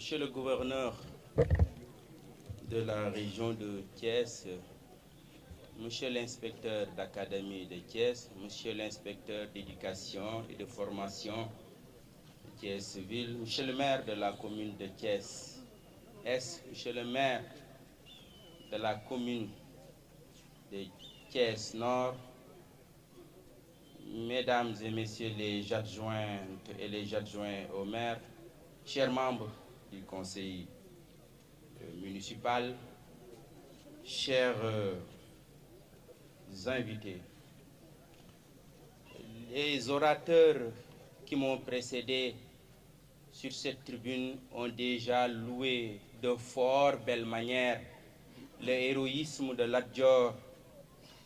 Monsieur le gouverneur de la région de Thiès, Monsieur l'inspecteur d'académie de Thiès, Monsieur l'inspecteur d'éducation et de formation de Thiès-Ville, Monsieur le maire de la commune de Thiès-Est, Monsieur le maire de la commune de Thiès-Nord, Mesdames et Messieurs les adjointes et les adjoints au maire, chers membres du conseil municipal, chers invités, les orateurs qui m'ont précédé sur cette tribune ont déjà loué de fort belle manière le héroïsme de Lat Dior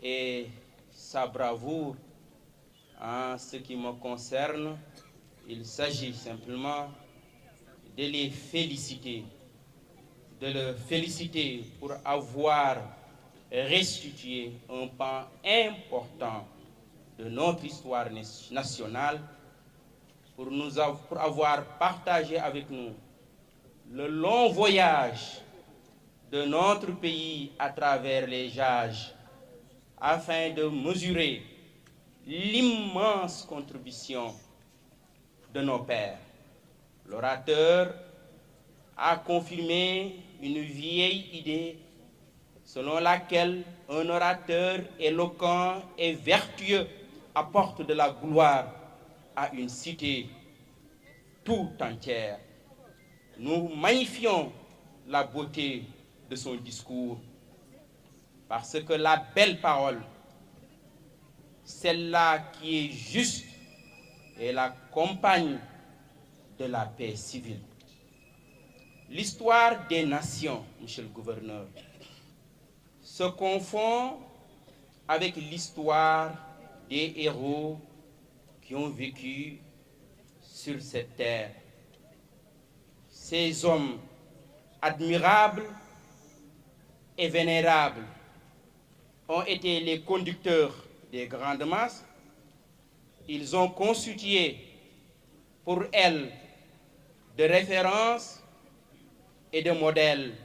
et sa bravoure. En ce qui me concerne, il s'agit simplement de les féliciter, de le féliciter pour avoir restitué un pan important de notre histoire nationale, pour avoir partagé avec nous le long voyage de notre pays à travers les âges, afin de mesurer l'immense contribution de nos pères. L'orateur a confirmé une vieille idée selon laquelle un orateur éloquent et vertueux apporte de la gloire à une cité tout entière. Nous magnifions la beauté de son discours, parce que la belle parole, celle-là qui est juste, est la compagne de la paix civile. L'histoire des nations, monsieur le gouverneur, se confond avec l'histoire des héros qui ont vécu sur cette terre. Ces hommes admirables et vénérables ont été les conducteurs des grandes masses. Ils ont constitué pour elles de références et de modèles.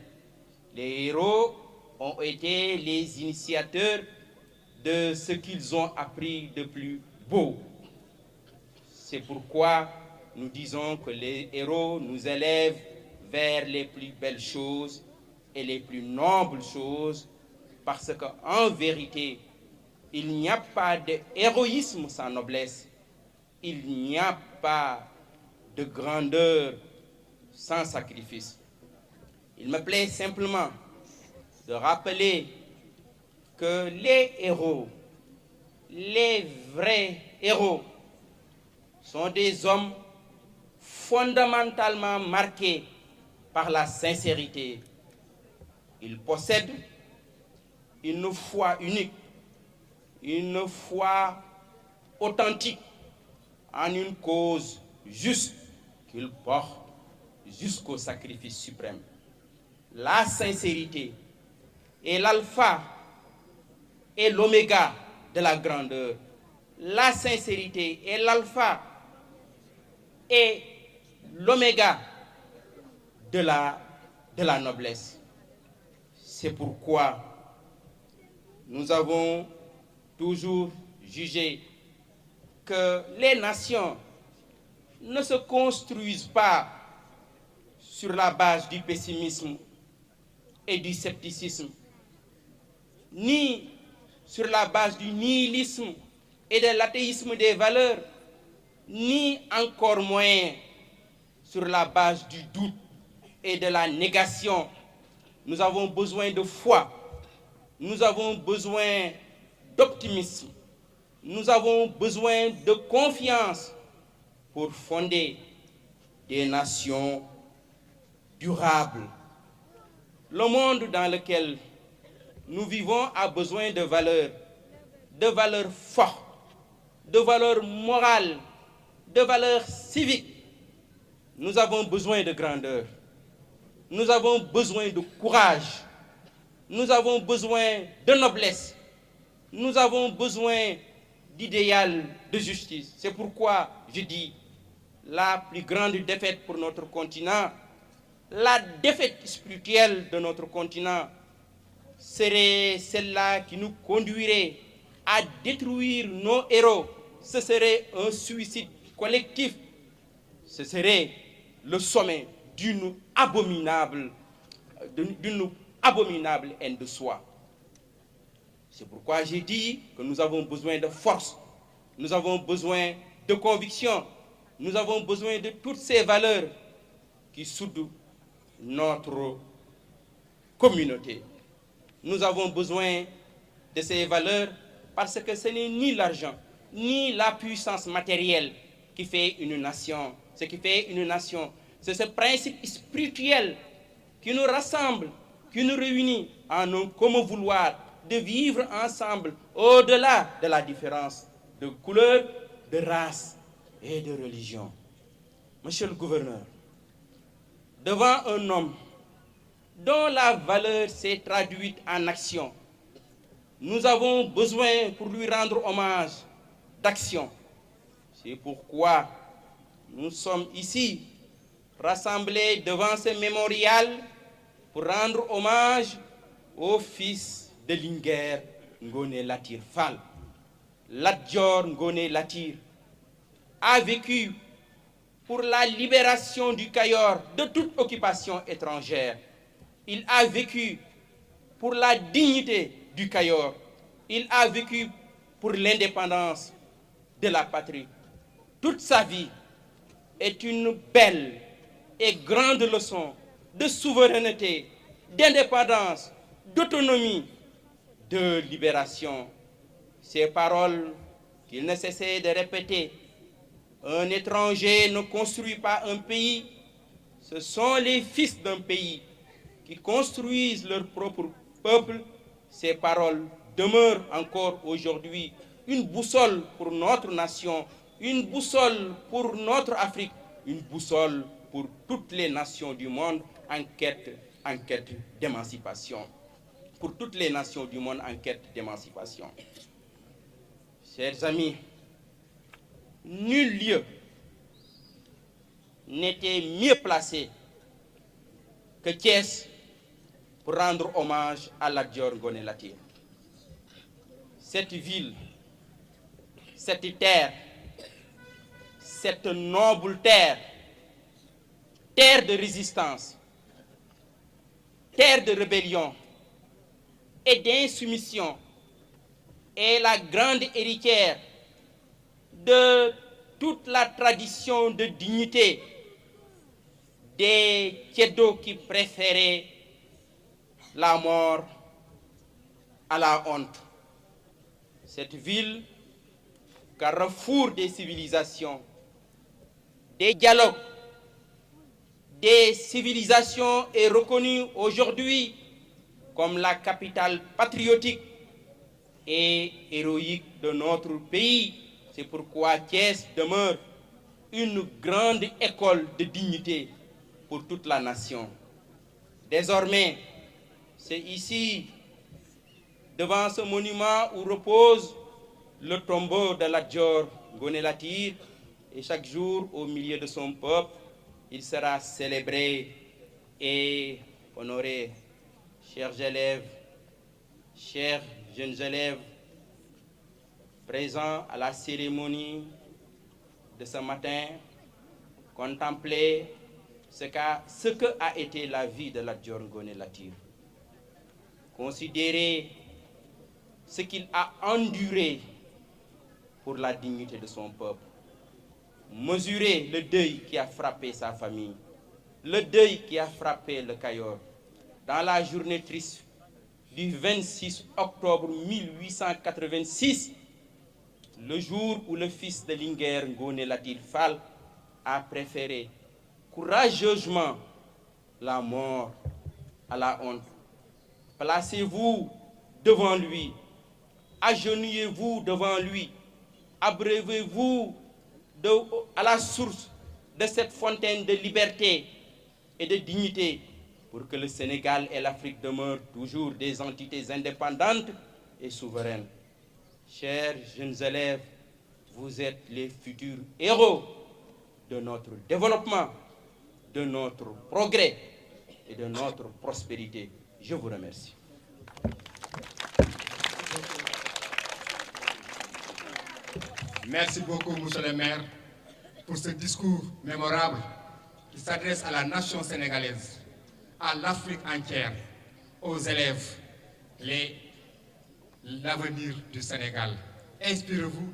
Les héros ont été les initiateurs de ce qu'ils ont appris de plus beau. C'est pourquoi nous disons que les héros nous élèvent vers les plus belles choses et les plus nobles choses, parce qu'en vérité, il n'y a pas de héroïsme sans noblesse. Il n'y a pas de grandeur sans sacrifice. Il me plaît simplement de rappeler que les héros, les vrais héros, sont des hommes fondamentalement marqués par la sincérité. Ils possèdent une foi unique, une foi authentique en une cause juste qu'ils portent jusqu'au sacrifice suprême. La sincérité est l'alpha et l'oméga de la grandeur. La sincérité est l'alpha et l'oméga de la noblesse. C'est pourquoi nous avons toujours jugé que les nations ne se construisent pas sur la base du pessimisme et du scepticisme, ni sur la base du nihilisme et de l'athéisme des valeurs, ni encore moins sur la base du doute et de la négation. Nous avons besoin de foi, nous avons besoin d'optimisme, nous avons besoin de confiance pour fonder des nations durables. Le monde dans lequel nous vivons a besoin de valeurs fortes, de valeurs morales, de valeurs civiques. Nous avons besoin de grandeur, nous avons besoin de courage, nous avons besoin de noblesse, nous avons besoin d'idéal de justice. C'est pourquoi je dis, la plus grande défaite pour notre continent la défaite spirituelle de notre continent serait celle-là qui nous conduirait à détruire nos héros. Ce serait un suicide collectif. Ce serait le sommet d'une abominable haine de soi. C'est pourquoi j'ai dit que nous avons besoin de force, nous avons besoin de conviction, nous avons besoin de toutes ces valeurs qui soudent notre communauté. Nous avons besoin de ces valeurs parce que ce n'est ni l'argent, ni la puissance matérielle qui fait une nation. Ce qui fait une nation, c'est ce principe spirituel qui nous rassemble, qui nous réunit en un commun vouloir de vivre ensemble au-delà de la différence de couleur, de race et de religion. Monsieur le gouverneur, devant un homme dont la valeur s'est traduite en action, nous avons besoin pour lui rendre hommage d'action. C'est pourquoi nous sommes ici rassemblés devant ce mémorial pour rendre hommage au fils de Linguère Ngoné Latyr Fall. Lat Dior Ngoné Latyr a vécu pour la libération du Kayor de toute occupation étrangère. Il a vécu pour la dignité du Kayor. Il a vécu pour l'indépendance de la patrie. Toute sa vie est une belle et grande leçon de souveraineté, d'indépendance, d'autonomie, de libération. Ces paroles qu'il ne cessait de répéter: un étranger ne construit pas un pays, ce sont les fils d'un pays qui construisent leur propre peuple. Ces paroles demeurent encore aujourd'hui une boussole pour notre nation, une boussole pour notre Afrique, une boussole pour toutes les nations du monde en quête d'émancipation. Pour toutes les nations du monde en quête d'émancipation. Chers amis, nul lieu n'était mieux placé que Thiès pour rendre hommage à Lat Dior Ngoné Latyr. Cette ville, cette terre, cette noble terre, terre de résistance, terre de rébellion et d'insoumission, est la grande héritière de toute la tradition de dignité des Tiédos qui préféraient la mort à la honte. Cette ville, carrefour des civilisations, des dialogues, des civilisations, est reconnue aujourd'hui comme la capitale patriotique et héroïque de notre pays. C'est pourquoi Thiès demeure une grande école de dignité pour toute la nation. Désormais, c'est ici, devant ce monument où repose le tombeau de Lat Dior Ngoné Latyr, et chaque jour, au milieu de son peuple, il sera célébré et honoré. Chers élèves, chers jeunes élèves, présents à la cérémonie de ce matin, contemplez ce que a été la vie de Lat Dior Ngoné Latyr. Considérez ce qu'il a enduré pour la dignité de son peuple. Mesurez le deuil qui a frappé sa famille, le deuil qui a frappé le Kayor. Dans la journée triste du 26 octobre 1886, le jour où le fils de Linguère Ngoné Latyr Fall a préféré courageusement la mort à la honte. Placez-vous devant lui, agenouillez-vous devant lui, abreuvez-vous à la source de cette fontaine de liberté et de dignité pour que le Sénégal et l'Afrique demeurent toujours des entités indépendantes et souveraines. Chers jeunes élèves, vous êtes les futurs héros de notre développement, de notre progrès, et de notre prospérité. Je vous remercie. Merci beaucoup, monsieur le maire, pour ce discours mémorable qui s'adresse à la nation sénégalaise, à l'Afrique entière, aux élèves, l'avenir du Sénégal. Inspirez-vous